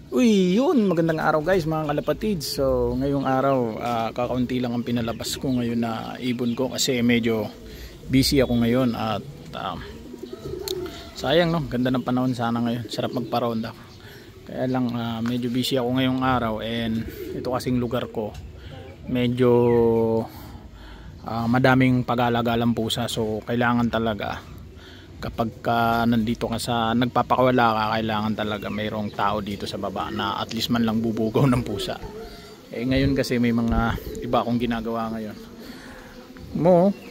Uy, yun, magandang araw guys mga kalapatid. So ngayong araw kakaunti lang ang pinalabas ko ngayon na ibon ko kasi medyo busy ako ngayon at sayang no, ganda ng panahon sana ngayon, sarap magparonda. Kaya lang medyo busy ako ngayong araw, and ito kasing lugar ko medyo madaming pag-alagalang pusa, so kailangan talaga kapag nandito ka sa nagpapakawala ka, kailangan talaga mayroong tao dito sa baba na at least man lang bubugaw ng pusa. Ngayon kasi may mga iba akong ginagawa ngayon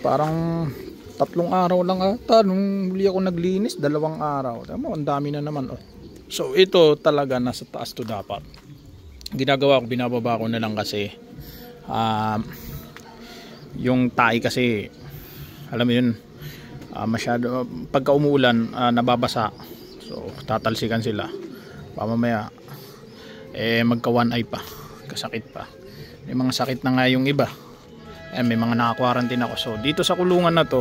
parang 3 araw lang ata nung huli ako naglinis, 2 araw. Tama, ang dami na naman So ito talaga nasa taas to dapat. Ginagawa ko, binababa ko na lang kasi yung tae kasi alam mo yun, masyado pagka umuulan nababasa, so tatalsikan sila pamamaya magka one eye pa, kasakit pa, may mga sakit na nga yung iba, may mga naka-quarantine ako. So dito sa kulungan na to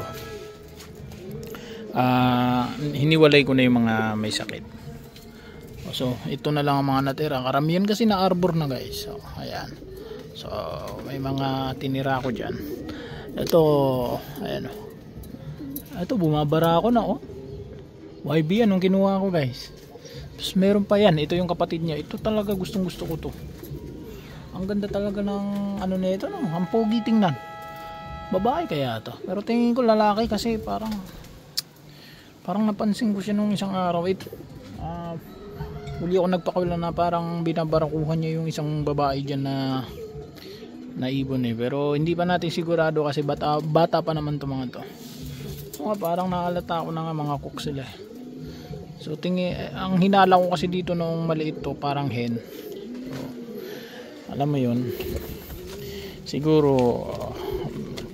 hiniwalay ko na yung mga may sakit. So ito na lang ang mga natira, karamihan kasi na arbor na guys. So ayan, so may mga tinira ko dyan. Ito ayan ito, bumabara ako na YB anong kinuha ko guys. Tapos meron pa yan, ito yung kapatid niya. Ito talaga gustong gusto ko to. Ang ganda talaga ng ano nito, no? Ang pogi tingnan. Babae kaya to, pero tingin ko lalaki kasi parang napansin ko siya nung isang araw. Ito huli ako nagpakawala na parang binabarakuhan niya yung isang babae dyan na ibon pero hindi pa natin sigurado kasi bata pa naman to mga to. Parang nakalata ko na nga mga cook sila. So ang hinala ko kasi dito noong maliit to parang hen. So, alam mo yun, siguro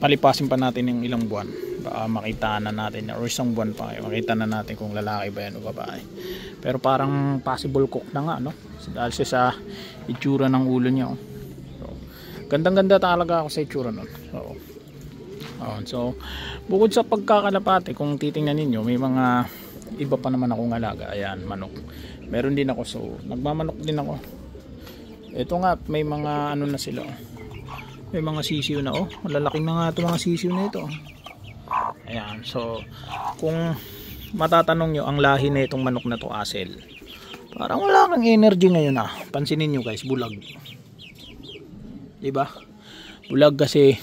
palipasin pa natin yung ilang buwan, baka makita na natin or isang buwan pa makita na natin kung lalaki ba yan o babae. Pero parang possible cook na nga no, dahil sa itsura ng ulo niya. So, gandang ganda talaga ako sa itsura nun. So bukod sa pagkakalapate, kung titingnan ninyo may mga iba pa naman akong alaga. Ayan, manok, meron din ako, so nagmamanok din ako. Ito nga, may mga ano na sila, may mga sisiw na malalaki na nga ito mga sisiw na ito. Ayan, so kung matatanong nyo ang lahi na itong manok na to, Asel, parang wala kang energy ngayon pansinin nyo guys, bulag, diba? Bulag kasi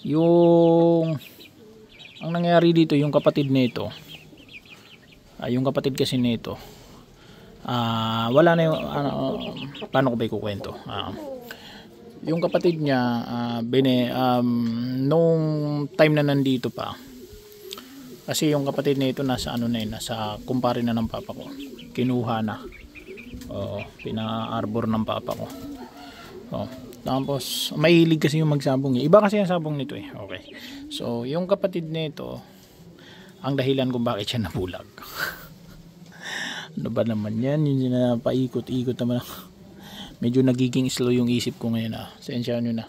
yung ang nangyari dito, yung kapatid nito yung kapatid kasi nito wala na yung paano ko ba ikukwento, yung kapatid niya nung time na nandito pa, kasi yung kapatid nito nasa nasa kumpare na ng papa ko, kinuha na pina-arbor ng papa ko. Tapos mahilig kasi yung magsabong iba kasi ang sabong nito okay. So yung kapatid nito ang dahilan kung bakit siya nabulag. Ano ba naman yan, yung na paikot-ikot naman medyo nagiging slow yung isip ko ngayon sensya nyo na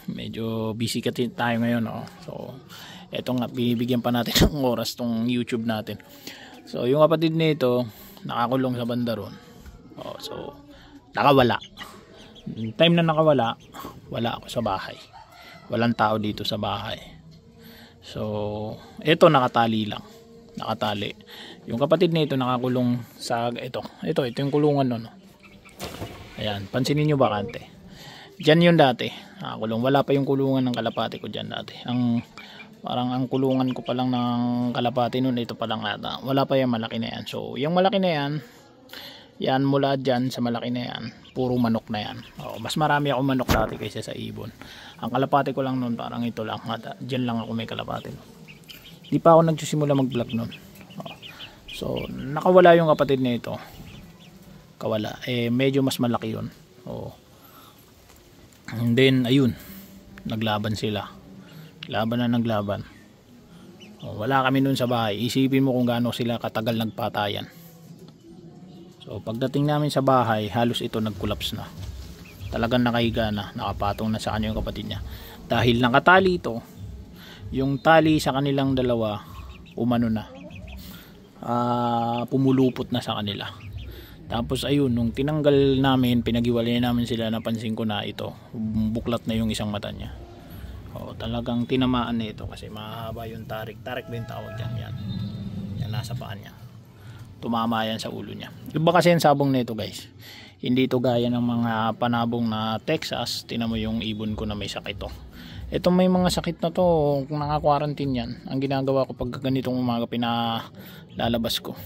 medyo busy tayo ngayon So eto nga, bibigyan pa natin ng oras tong YouTube natin. So yung kapatid nito nakakulong sa banda ron. So nakawala. Time na nakawala, wala ako sa bahay, walang tao dito sa bahay. So ito nakatali lang, nakatali. Yung kapatid nito nakakulong sa ito yung kulungan nun. Ayan, pansinin nyo bakante, dyan yun dati nakakulong. Wala pa yung kulungan ng kalapati ko dyan dati. Parang ang kulungan ko pa lang ng kalapati nun, ito pa lang ata, wala pa yung malaki na yan. So yung malaki na yan mula dyan sa malaki na yan, puro manok na yan. Mas marami ako manok dati kaysa sa ibon. Ang kalapati ko lang noon parang ito lang, dyan lang ako may kalapati. Di pa ako nagsisimula mag vlog noon. So nakawala yung kapatid nito, kawala, medyo mas malaki yun. And then ayun, naglaban sila, naglaban. Wala kami noon sa bahay. Isipin mo kung gaano sila katagal nagpatayan. So pagdating namin sa bahay, halos ito nag-collapse na. Talagang nakahiga na, nakapatong na sa kanya yung kapatid niya. Dahil nakatali ito, yung tali sa kanilang dalawa umano na. pumulupot na sa kanila. Tapos ayun, nung tinanggal namin, pinaghiwalay namin sila, napansin ko na ito, buklat na yung isang mata niya. Talagang tinamaan na ito kasi mahaba yung tarik ba yung tawag dyan, yan nasa paan niya, tumama yan sa ulo niya. Iba kasi yung sabong na ito guys, hindi ito gaya ng mga panabong na Texas. Tinan mo yung ibon ko na may sakit to. Ito may mga sakit na to, kung naka-quarantine yan, ang ginagawa ko pag ganitong umaga, pinalalabas ko.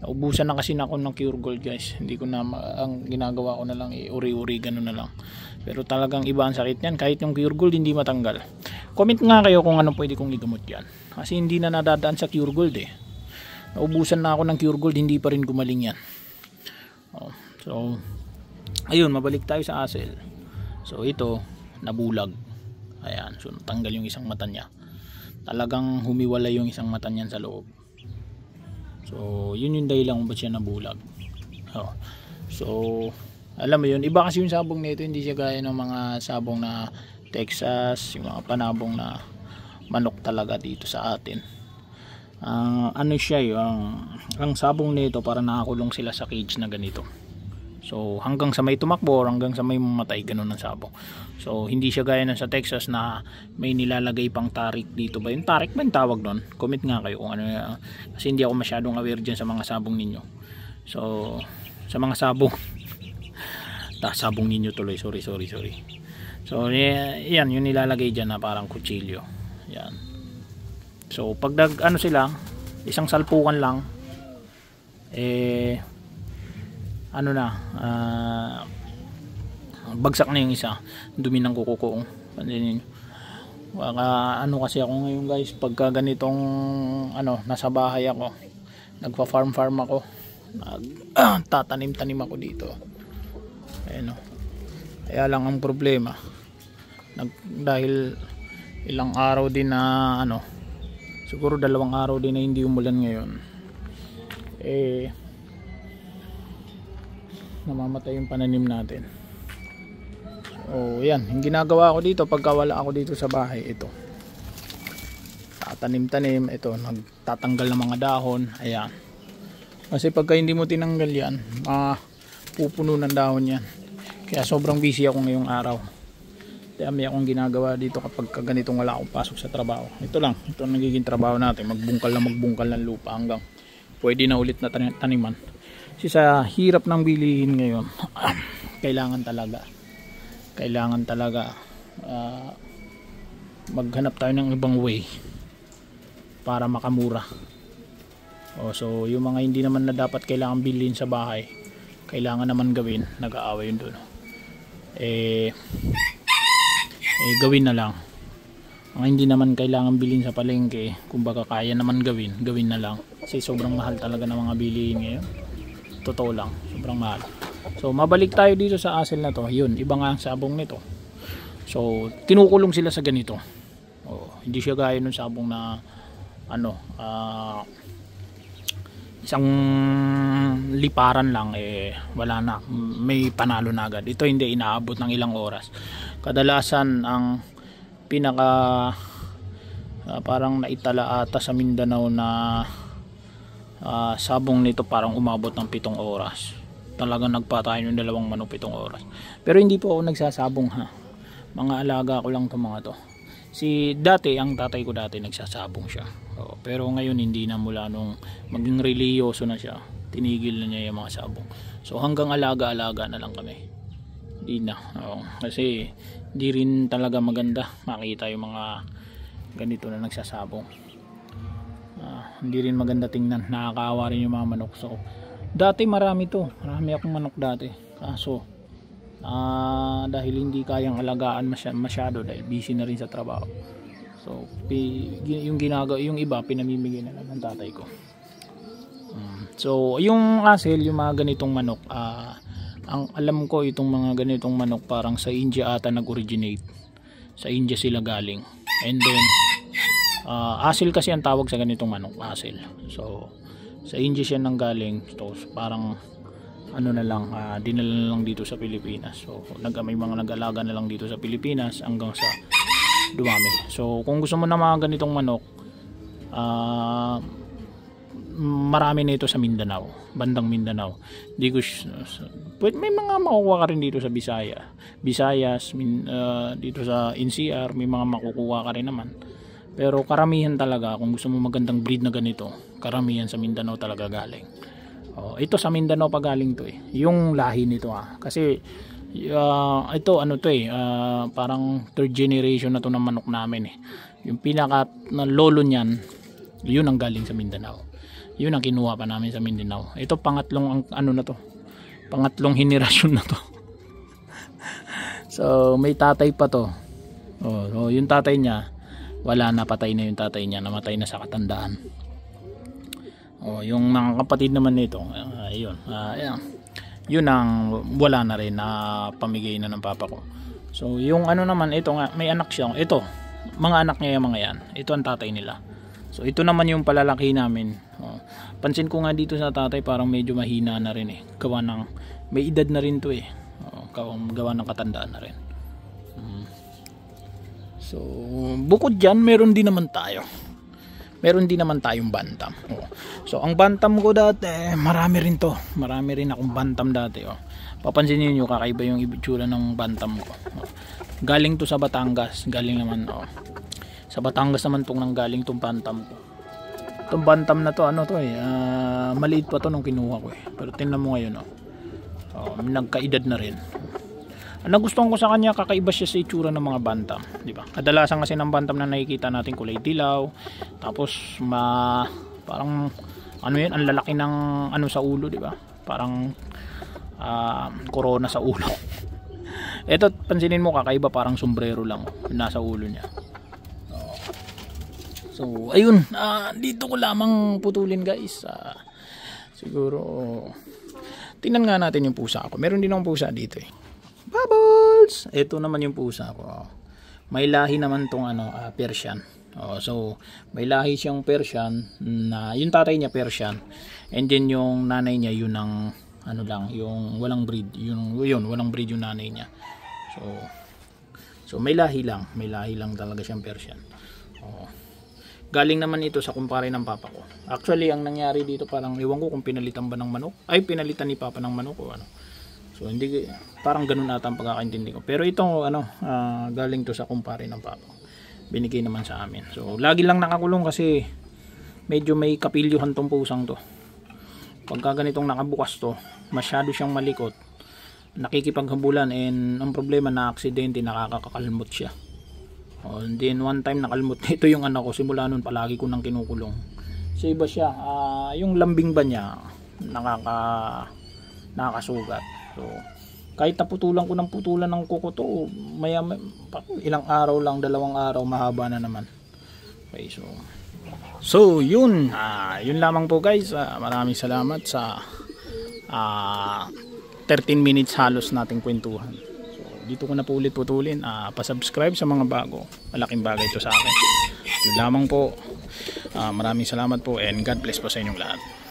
Naubusan na kasi na ako ng Cure Gold guys. Hindi ko na, ang ginagawa ko na lang uri-uri gano'n na lang. Pero talagang iba ang sakit niyan. Kahit yung Cure Gold hindi matanggal. Comment nga kayo kung ano pwede kong igamot yan. Kasi hindi na nadadaan sa Cure Gold eh. Naubusan na ako ng Cure Gold, hindi pa rin gumaling yan. So ayun, mabalik tayo sa Hazel. So ito, nabulag. Ayan, so natanggal yung isang mata niya. Talagang humiwalay yung isang mata niyan sa loob. So yun yung dahilan kung ba't siya nabulag. So alam mo yun, iba kasi yung sabong nito, hindi siya gaya ng mga sabong na Texas, yung mga panabong na manok talaga dito sa atin. Ano siya yung ang sabong nito para nakakulong sila sa cage na ganito. So hanggang sa may tumakbo or hanggang sa may mamatay, ganun ang sabong. So hindi siya gaya ng sa Texas na may nilalagay pang tarik dito ba. Yung tarik ba yung tawag doon? Comment nga kayo kung ano, kasi hindi ako masyadong aware dyan sa mga sabong ninyo. So sa mga sabong sabong ninyo tuloy, sorry. So yan yung nilalagay dyan na parang kutsilyo. Yan. So pag ano sila, isang salpukan lang, ano na, bagsak na yung isa, dumi ng kuko ko. Pansin niyo, ano kasi ako ngayon guys, pagka ganitong nasa bahay ako, nagpa-farm ako, tatanim ako dito. Ayun, kaya lang ang problema, dahil ilang araw din na siguro 2 araw din na hindi umulan ngayon, namamatay yung pananim natin. So yan, yung ginagawa ko dito pagka wala ako dito sa bahay, ito tatanim, ito nagtatanggal ng mga dahon. Ayan, kasi pagka hindi mo tinanggal yan, pupuno ng dahon yan. Kaya sobrang busy ako ngayong araw. Kaya may akong ginagawa dito kapag ganitong wala akong pasok sa trabaho. Ito lang, ito ang nagiging trabaho natin, magbungkal ng lupa hanggang pwede na ulit na taniman. Kasi sa hirap ng bilihin ngayon, kailangan talaga maghanap tayo ng ibang way para makamura. So yung mga hindi naman na dapat kailangan bilhin sa bahay, kailangan naman gawin, nag-aaway yun doon. Gawin na lang. Ang hindi naman kailangan bilhin sa palengke, kumbaga kaya naman gawin na lang. Kasi sobrang mahal talaga ng mga bilihin ngayon. Totoo lang, sobrang mahal. So mabalik tayo dito sa Hazel na to. Yun, iba nga ang sabong nito. So kinukulong sila sa ganito. Hindi siya gaya ng sabong na isang liparan lang, wala na, may panalo na agad. Ito hindi, inaabot ng ilang oras. Kadalasan ang pinaka parang naitala ata sa Mindanao na sabong nito, parang umabot ng 7 oras. Talagang nagpatayin yung 2 manok 7 oras. Pero hindi po ako nagsasabong ha. Mga alaga ko lang itong mga to. Dati, ang tatay ko dati nagsasabong siya. Pero ngayon hindi na, mula nung maging religyoso na siya, tinigil na niya yung mga sabong. So hanggang alaga-alaga na lang kami. Hindi na. Kasi hindi rin talaga maganda makita yung mga ganito na nagsasabong. Hindi rin maganda tingnan, nakakaawa rin yung mga manok. So dati marami akong manok dati, kaso dahil hindi kayang alagaan masyado dahil busy na rin sa trabaho, so yung iba pinamimigay na lang ng tatay ko. So yung Hazel, yung mga ganitong manok, ang alam ko itong mga ganitong manok parang sa India ata nag-originate. Sa India sila galing, and then Hazel kasi ang tawag sa ganitong manok, Hazel. So sa India siya nanggaling. So parang na lang, dinala lang dito sa Pilipinas. So may mga nag-alaga na lang dito sa Pilipinas hanggang sa dumami. So kung gusto mo na mga ganitong manok, marami na ito sa Mindanao, bandang Mindanao. Di ko may mga makukuha ka rin dito sa Visayas, dito sa NCR may mga makukuha ka rin naman. Pero karamihan talaga kung gusto mo magandang breed na ganito, karamihan sa Mindanao talaga galing. Ito sa Mindanao pa galing to eh. Yung lahi nito kasi ito ano to eh, parang third generation na to ng manok namin eh. Yung pinaka na lolo niyan, yun ang galing sa Mindanao. Yun ang kinuha pa namin sa Mindanao. Ito pangatlong ano na to, pangatlong henerasyon na to. So may tatay pa to. So yung tatay niya wala na, patay na yung tatay niya, namatay na sa katandaan. Yung mga kapatid naman nito, yun ang wala na rin, na pamigay na ng papa ko. So yung ano naman, ito nga, may anak siya. Ito, mga anak niya yung mga yan. Ito ang tatay nila. So ito naman yung palalaki namin. Pansin ko nga dito sa tatay, parang medyo mahina na rin eh. Gawa ng, may edad na rin to eh. Gawa ng katandaan na rin. So bukod dyan, meron din naman tayong bantam. So ang bantam ko dati, marami rin to. Marami rin akong bantam dati. Papansin niyo kakaiba yung itsura ng bantam ko. Galing to sa Batangas. Galing naman sa Batangas naman tong nanggaling tong bantam ko. Itong bantam na to, ano to eh, maliit pa to nung kinuha ko eh. Pero tingnan mo ngayon nagkaedad na rin. Ang nagustuhan ko sa kanya, kakaiba siya sa itsura ng mga bantam, di ba? Kadalasan kasi ng bantam na nakikita natin kulay dilaw, tapos parang ano yan, ang lalaki ng ano sa ulo, di ba? Parang corona sa ulo. Ito, pansinin mo, kakaiba, parang sombrero lang nasa ulo niya. So ayun, dito ko lamang putulin guys. Siguro tingnan nga natin yung pusa ko. Meron din akong pusa dito eh. Bubbles! Ito naman yung pusa ko. May lahi naman tong Persian. So may lahi siyang Persian na yung tatay niya Persian, and then yung nanay niya yun ang ano lang, yung walang breed, yun walang breed yung nanay niya. So may lahi lang talaga siyang Persian. Galing naman ito sa kumpare ng papa ko. Actually ang nangyari dito, parang iwan ko kung pinalitan ba ng manok, ay pinalitan ni papa ng manok o ano. So hindi, parang ganun ata ang pagkakaintindi ko. Pero ito galing to sa kumpare ng papa ko. Binigay naman sa amin. So lagi lang nakakulong kasi medyo may kapilyuhan tong pusang to. Pagka ganitong nakabukas to, masyado siyang malikot, nakikipaghabulan, and ang problema, na aksidente, nakakakalmot siya. And then one time nakalmot ito yung anak ko, simula nun palagi ko nang kinukulong. So iba siya, yung lambing ba niya nakakasugat. So kahit naputulan ko ng putulan ng kuko to, ilang araw lang, 2 araw, mahaba na naman. Okay, so yun lamang po guys. Maraming salamat sa 13 minutes halos nating kwentuhan. Dito ko na po ulit putulin. Pa-subscribe sa mga bago. Malaking bagay ito sa akin. Yun lamang po. Maraming salamat po, and God bless po sa inyong lahat.